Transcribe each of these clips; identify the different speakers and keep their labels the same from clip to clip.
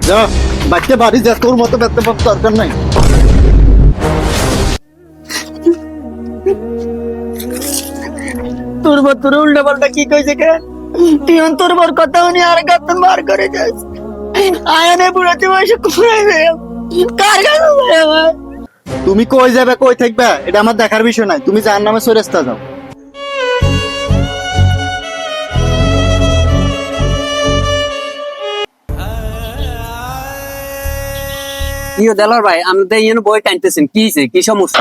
Speaker 1: যা বাচ্চা বাড়ি যা, তোর মতো ব্যর্থ পাপ দরকার নাই।
Speaker 2: তোর বর তোর উল্টা পাল্টা কি কইছে কে? তুই তোর বর কথা উনি আর গাতন বার করে যাস। আয়নে বুড়াতে বসে কুড়াইবে কার কাছে যাবে আমার?
Speaker 1: তুমি কই যাবে কই থাকবে এটা আমার দেখার বিষয় নাই, তুমি যার নামে সরেস্তা যাও।
Speaker 3: ইও দেলার ভাই আমাদের ইয়েন বই টানতেছেন কি হইছে কি সমস্যা?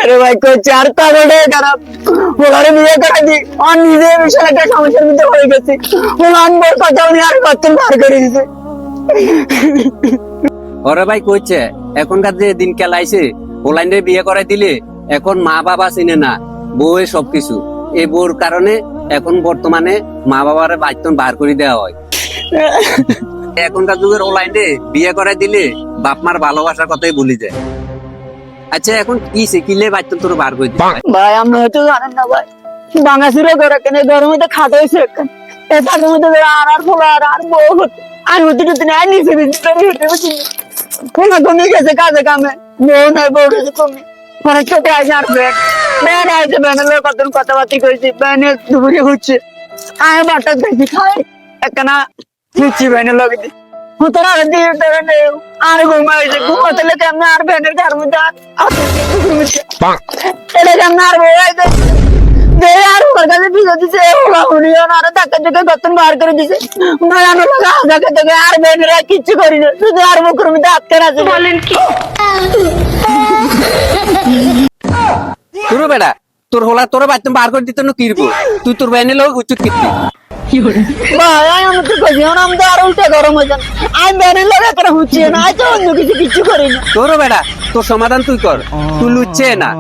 Speaker 2: আরে ভাই কই চার তাগড়ে খারাপ ওলারে বিয়ে করে দি আর নিজে বিশাল একটা সমস্যার মধ্যে হয়ে গেছে। ওলান বর কথা উনি আর গাতন বার করে দিছে।
Speaker 3: ওরে ভাই কইছে এখনকার যে দিন কেলাইছে ওলাইনে বিয়ে করে দিলে এখন মা বাবা চিনে না, বউয়ের সবকিছু। এই বউর কারণে এখন বর্তমানে মা বাবার বাইতন বার করে দেওয়া হয়। এখনকার যুগের ওলাইনে বিয়ে করে দিলে বাপ মার ভালোবাসার কথাই ভুলি যায়। আচ্ছা এখন কি শিখিলে বাইতন তোর বার করে দিবে?
Speaker 2: ভাই আপনি হয়তো জানেন না ভাই, বাঙাসুরে করে কেন ঘরের মধ্যে খাতে হয়েছে এটার মধ্যে আর ফোলা আর বউ আর হতে হতে না নিচে ফোলা কমে গেছে কাজে কামে, বউ নাই বউ গেছে কমে। পরে ছোটে আসে আর ব্যান আসে, ব্যানের কত কথাবার্তি করেছি, ব্যানে দুপুরে হচ্ছে আয় বাটার দেখি খাই একখানা হচ্ছে ব্যানের লগে দিয়ে তোরা দিয়ে আর ঘুমাইছে ঘুমাতে কেমন আর ব্যানের ঘর মধ্যে এটা কেমন আর বউ আইছে আর ওর কাছে বিজে দিছে ওরা উনিও আর ধাক্কা চোখে গতন বার করে দিছে। মারানো লাগা ধাক্কা চোখে আর বেনেরা কিচ্ছু করি না, শুধু আর মুখের মধ্যে আটকে আছে। বলেন কি
Speaker 3: তোর বেটা তোর হোলা তোর বাইতন বার করে দিত না কিরবো, তুই তোর বাইনে লোক উচিত কিতি
Speaker 2: ভাই আমি তো কইছি আমি তো আর উল্টা গরম হয়ে যান, আমি বেনের লাগে তোরা হচ্ছে না, আজ অন্য কিছু কিচ্ছু করি না।
Speaker 3: তোর বেটা তোর সমাধান তুই কর, তুই লুচ্ছে না।